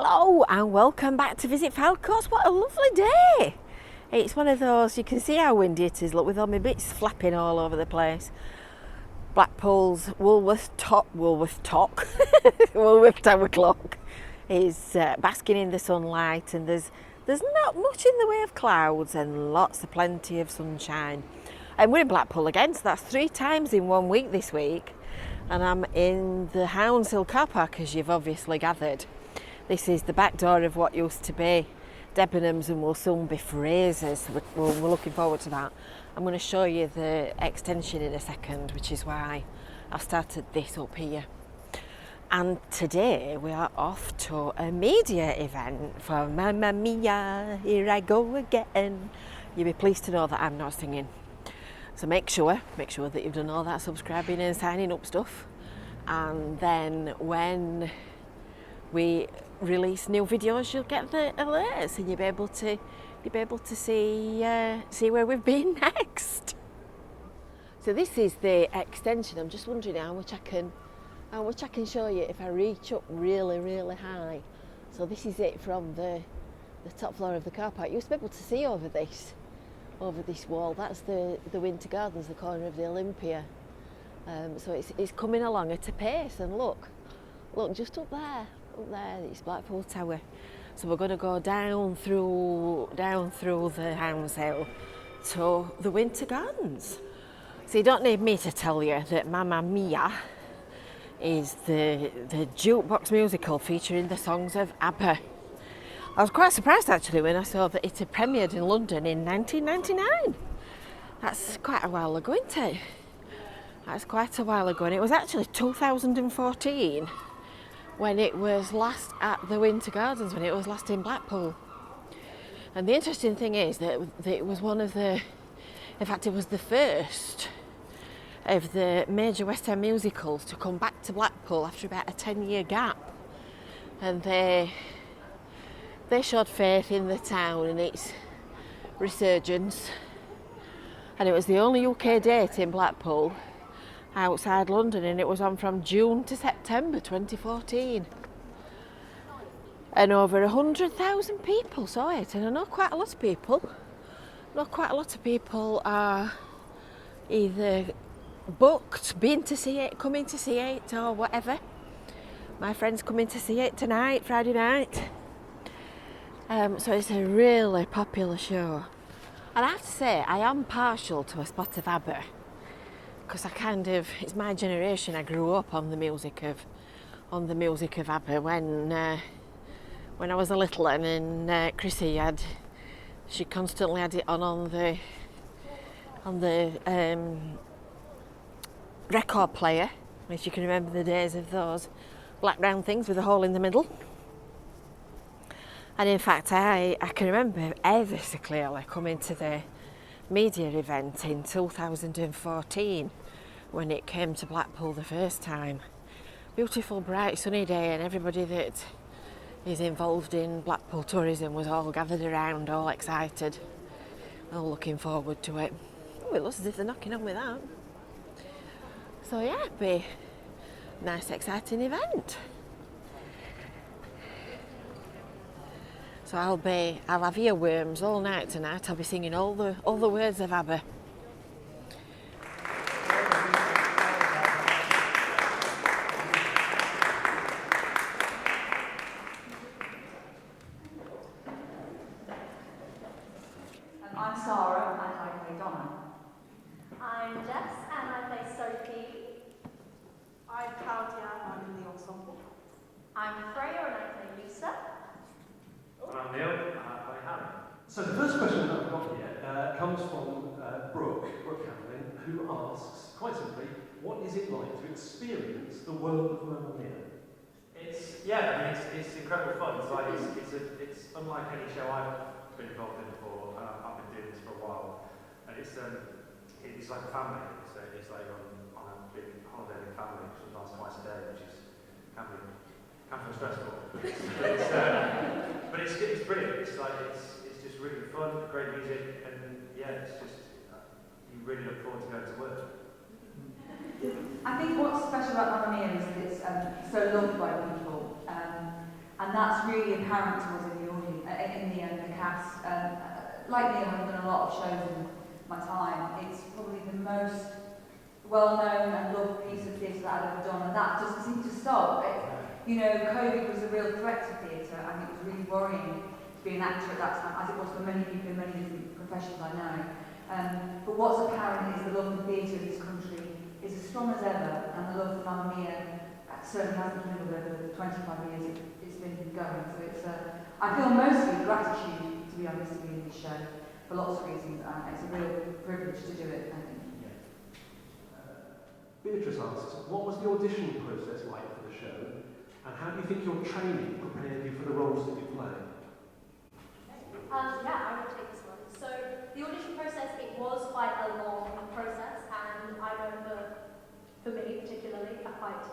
Hello and welcome back to Visit Fylde. What a lovely day! It's one of those, you can see how windy it is, look, with all my bits flapping all over the place. Blackpool's Woolworth Tower clock is basking in the sunlight, and there's not much in the way of clouds and plenty of sunshine. And we're in Blackpool again, so that's 3 times in 1 week this week. And I'm in the Houndshill car park, as you've obviously gathered. This is the back door of what used to be Debenhams and will soon be Fraser's. So we're looking forward to that. I'm going to show you the extension in a second, which is why I've started this up here. And today we are off to a media event for Mamma Mia, Here I Go Again. You'll be pleased to know that I'm not singing. So make sure that you've done all that subscribing and signing up stuff. And then when we release new videos, you'll get the alerts and you'll be able to see where we've been next. So this is the extension. I'm just wondering how much I can show you if I reach up really, really high. So this is it from the top floor of the car park. You used to be able to see over this wall. That's the Winter Gardens, the corner of the Olympia. So it's coming along at a pace, and look just up there, it's Blackpool Tower. So we're going to go down through the Houndshill to the Winter Gardens. So you don't need me to tell you that Mamma Mia is the jukebox musical featuring the songs of ABBA. I was quite surprised actually when I saw that it had premiered in London in 1999. That's quite a while ago, isn't it? That's quite a while ago, and it was actually 2014 when it was last at the Winter Gardens, when it was last in Blackpool. And the interesting thing is that it was in fact it was the first of the major West End musicals to come back to Blackpool after about a 10-year gap. And they showed faith in the town and its resurgence. And it was the only UK date in Blackpool outside London, and it was on from June to September 2014. And over 100,000 people saw it, and I know quite a lot of people are either booked, been to see it, coming to see it, or whatever. My friend's coming to see it tonight, Friday night. So it's a really popular show. And I have to say, I am partial to a spot of ABBA, because it's my generation. I grew up on the music of ABBA when I was a little one, and Chrissy she constantly had it on the record player, if you can remember the days of those black round things with a hole in the middle. And in fact, I can remember ever so clearly coming to the media event in 2014 when it came to Blackpool the first time. Beautiful, bright, sunny day, and everybody that is involved in Blackpool tourism was all gathered around, all excited, all looking forward to it. Oh, it looks as if they're knocking on with that. So yeah, it'd be a nice, exciting event. So I'll have earworms all night tonight. I'll be singing all the words of ABBA. I'm Sarah and I play Donna. I'm Jess and I play Sophie. I'm Claudia and I'm in the ensemble. I'm Freya and I play Lisa. I'm Neil, and I play Harry. So the first question that I've got here comes from Brooke Hamlin, who asks, quite simply, what is it like to experience the world of Mamma Mia? It's incredible fun. It's unlike any show I've been involved in before. I've been doing this for a while, and it's like a family. It's like on a big holiday with family, sometimes twice a day, which can feel stressful. But it's brilliant. It's just really fun, great music, and yeah, it's just you really look forward to going to work. I think what's special about Mamma Mia is that it's so loved by people, and And that's really apparent to us in the audience, the cast. Like me, I've done a lot of shows in my time. It's probably the most well-known and loved piece of theatre that I've ever done, and that doesn't seem to stop. COVID was a real threat to theatre, and it was really worrying to be an actor at that time, as it was for many people in many different professions I know. But what's apparent is the love for theatre in this country is as strong as ever, and the love for Mamma Mia certainly hasn't dwindled over the 25 years it's been going. So I feel mostly gratitude, to be honest, to be in this show, for lots of reasons, and it's a real privilege to do it, I think. Beatrice asks, what was the audition process like for the show, and how do you think your training prepared you for the roles that you play? Yeah, I will take this one. So the audition process, it was quite a long process, and I know for me particularly, a quite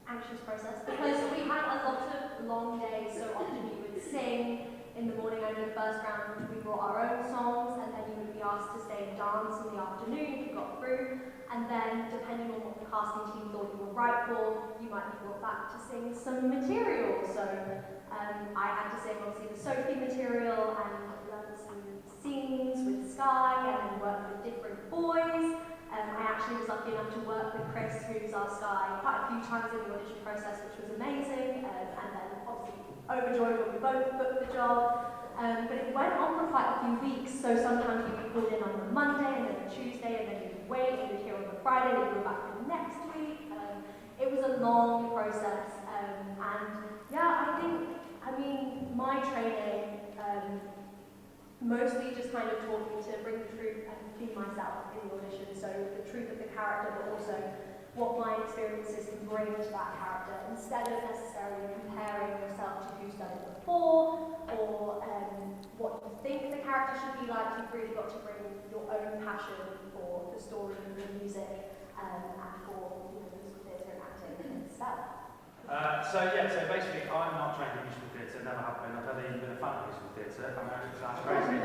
anxious process, because we had a lot of long days. So often you would sing in the morning. I know the first round we brought our own songs, and then you would be asked to stay and dance in the afternoon if you got through. And then, depending on what the casting team thought you were right for, you might be brought back to sing some material. So I had to sing obviously the Sophie material and learn some scenes with Sky, and then work with different boys. I actually was lucky enough to work with Chris, who's our Sky, quite a few times in the audition process, which was amazing. And then obviously overjoyed when we both booked the job. But it went on for quite a few weeks, so sometimes you'd be called in on the Monday and then a Tuesday, and then you'd wait and you'd hear on the Friday that you were back for the next week. It was a long process, and yeah, I mean, my training mostly just kind of taught me to bring the truth and be myself in the audition, so the truth of the character, but also what my experiences can bring to that character, instead of necessarily comparing yourself to who's done it before, or what you think the character should be like. You've really got to bring your own passion for the story and the music, and for musical theatre and acting itself. So basically I'm not trained in musical theatre, never have been. I've never even been a fan of musical theatre. I know it sounds crazy.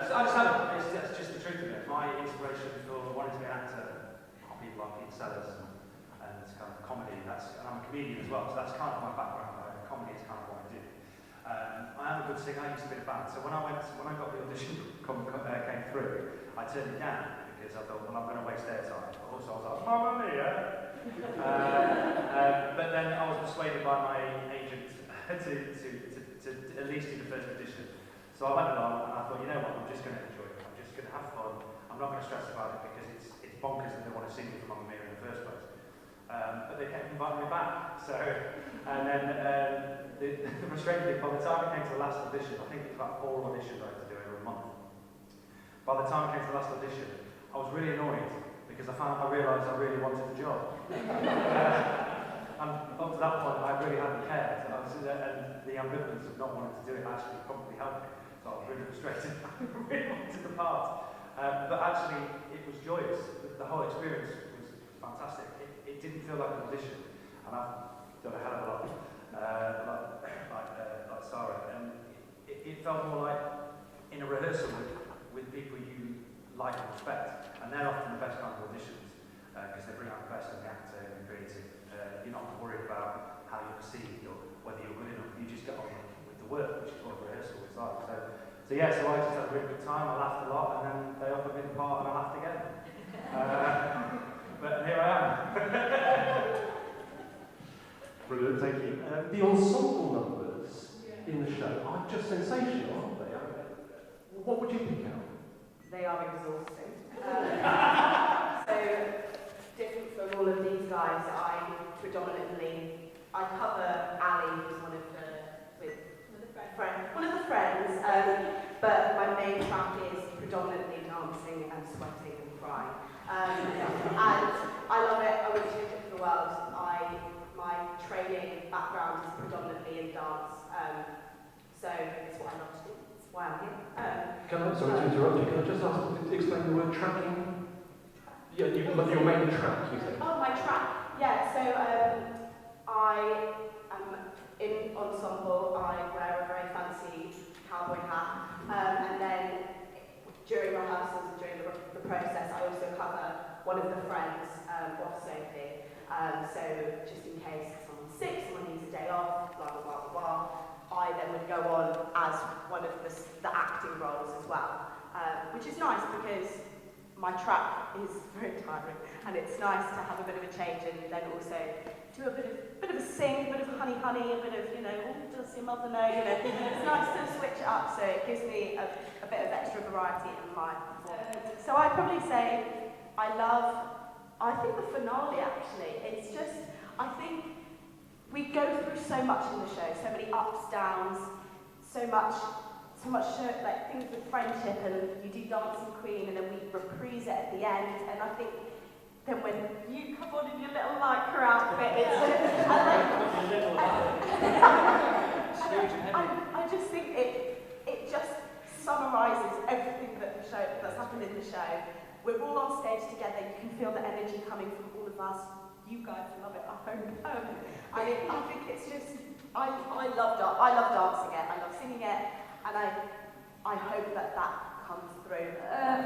So I just haven't. It's just the truth of it. My inspiration for wanting to be an actor are people like Peter Sellers and kind of comedy. And I'm a comedian as well, so that's kind of my background. Comedy is kind of what I do. I am a good singer. I used to be in a band. So when I got the audition came through, I turned it down because I thought, well, I'm going to waste their time. But also I was like, Mamma Mia! But then I was persuaded by my agent to at least do the first audition. So I went along and I thought, you know what, I'm just going to enjoy it. I'm just going to have fun. I'm not going to stress about it because it's bonkers that they want to see me from Mamma Mia in the first place. But they kept inviting me back. So, and then the frustrating thing, by the time it came to the last audition, I think it was about 4 auditions I had to do over a month. By the time it came to the last audition, I was really annoyed because I realised I really wanted the job. And up to that point, I really hadn't cared. And the ambivalence of not wanting to do it actually probably helped me. So I was really frustrated. I really wanted the part. But actually, it was joyous. The whole experience was fantastic. It didn't feel like an audition. And I've done a hell of a lot, like Sarah. And it felt more like in a rehearsal with people you like and respect. And they're often the best kind of auditions because they bring out the best in the actor and the creative. You're not worried about how you're perceived or whether you're good enough. You just get on with the work, which is what rehearsal is like. So I just had a really good time. I laughed a lot, and then they offered me the part, and I laughed again. But here I am. Brilliant, thank you. The ensemble numbers in the show are just sensational, aren't they? What would you pick out? They are exhausting. So, different from all of these guys, I cover Ali, who's one of the friends, but my main track is predominantly dancing and sweating and crying. And I love it. I wouldn't change it for the world. My training background is predominantly in dance, so it's what I love to do. It's why I'm here. Sorry to interrupt you, can I just ask, explain the word tracking? Yeah, your main track, you said. Oh, my track. Yeah, so I am in ensemble. I wear a very fancy cowboy hat, and then during rehearsals and during the process, I also cover one of the friends of Sophie. So just in case someone's sick, someone needs a day off, blah then go on as one of the acting roles as well, which is nice because my track is very tiring, and it's nice to have a bit of a change and then also do a bit of a sing, a bit of honey, a bit of, oh, does your mother know, It's nice to switch it up, so it gives me a bit of extra variety in my performance. So I'd probably say I think the finale actually, it's just, I think we go through so much in the show, so many ups, downs, so much like things with friendship, and you do Dancing Queen, and then we reprise it at the end, and I think then when you come on in your little lycra outfit, I just think it just summarises everything that's happened in the show. We're all on stage together, you can feel the energy coming from all of us. You guys love it, I hope. I think it's just, I love dancing it, I love singing it, and I hope that comes through.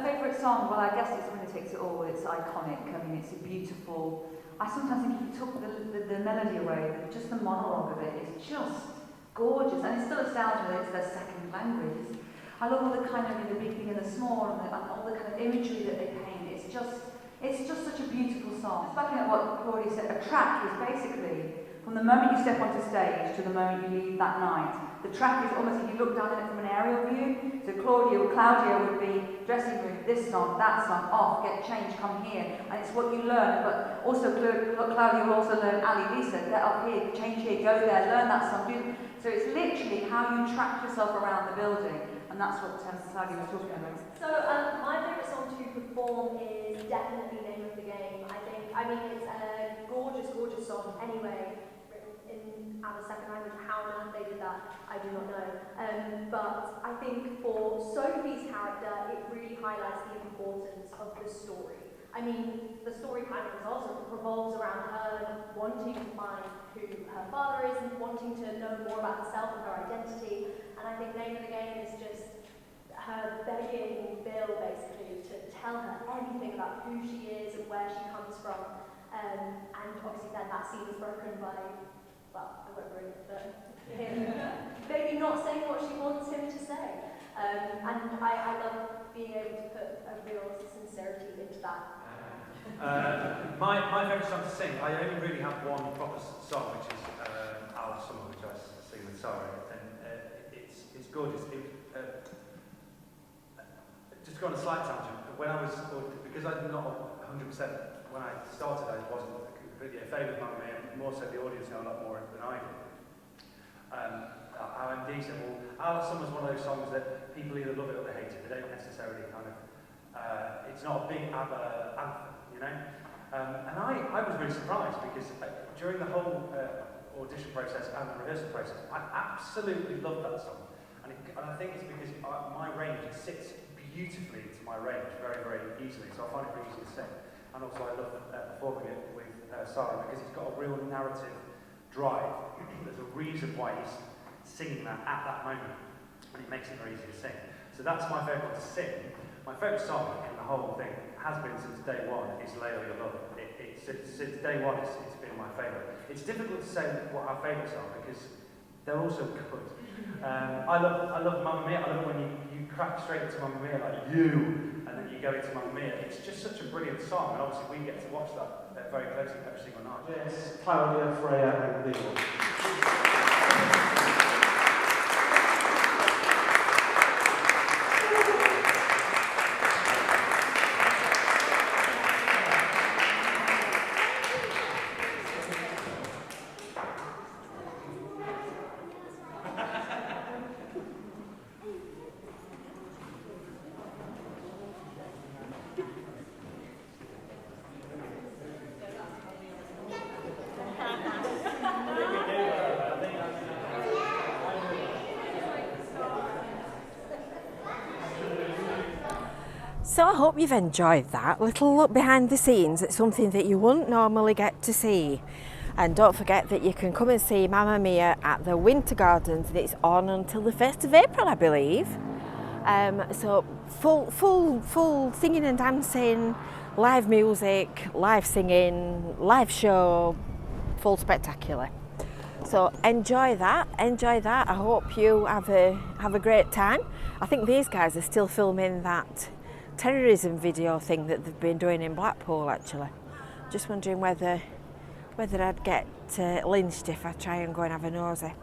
Favourite song? Well, I guess it's Winner Takes It All. It's iconic. I mean, it's a beautiful. I sometimes think if you took the melody away, just the monologue of it is just gorgeous, and it still astounds me that it's their second language. I love all the kind of the big thing and the small, and all the kind of imagery that they paint. It's just such a beautiful song. Just backing up what Claudia said, a track is basically from the moment you step onto stage to the moment you leave that night. The track is almost, if you look down at it from an aerial view, so Claudia would be dressing room, this song, that song, off, get changed, come here, and it's what you learn, but also Claudia will also learn Ali, Lisa, get up here, change here, go there, learn that song, so it's literally how you track yourself around the building, and that's what Claudia was talking about. So my favourite song to perform is definitely Name of the Game. I mean it's a gorgeous song anyway, in our second language. How on earth they did that, I do not know. But I think for Sophie's character, it really highlights the importance of the story. I mean, the story kind of revolves around her wanting to find who her father is and wanting to know more about herself and her identity. And I think Name of the Game is just her begging Bill, basically, to tell her anything about who she is and where she comes from. And obviously then that scene is broken by, well, I won't ruin it, but him maybe not saying what she wants him to say. And I love being able to put a real sincerity into that. My favourite song to sing, I only really have one proper song, which is Our Summer, which I sing with Sarah, and it's gorgeous. Just to go on a slight tangent, because I'm not 100%, when I started I wasn't completely a favourite of Mamma Mia, more so the audience know a lot more than I do. Our MD said, well, Our Summer's one of those songs that people either love it or they hate it. They don't necessarily it's not a big ABBA anthem, And I was really surprised because during the whole audition process and the rehearsal process, I absolutely loved that song. And I think it's because my range, it sits beautifully into my range very, very easily, so I find it very easy to sing. And also I love performing it with Sarah because it's got a real narrative drive. There's a reason why he's singing that at that moment, and it makes it very easy to sing. So that's my favourite to sing. My favourite song in the whole thing has been since day one is Lay All Your Love. Since day one it's been my favourite. It's difficult to say what our favourites are because they're all so good. I love Mamma Mia. I love it when you crack straight into Mamma Mia like you, and then you go into Mamma Mia. It's just such a brilliant song, and obviously we get to watch that very closely every single night. Yes, Claudia, Freya, and Neil. So I hope you've enjoyed that little look behind the scenes at something that you wouldn't normally get to see. And don't forget that you can come and see Mamma Mia at the Winter Gardens, and it's on until the 1st of April, I believe. So full singing and dancing, live music, live singing, live show, full spectacular. So enjoy that. I hope you have a great time. I think these guys are still filming that terrorism video thing that they've been doing in Blackpool actually. Just wondering whether I'd get lynched if I try and go and have a nosy.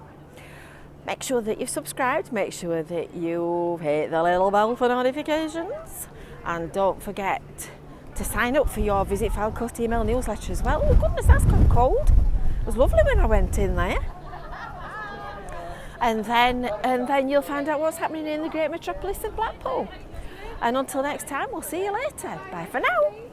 Make sure that you've subscribed, make sure that you've hit the little bell for notifications, and don't forget to sign up for your Visit Fylde Coast email newsletter as well. Oh goodness, that's gone cold. It was lovely when I went in there. And then you'll find out what's happening in the great metropolis of Blackpool. And until next time, we'll see you later. Bye for now.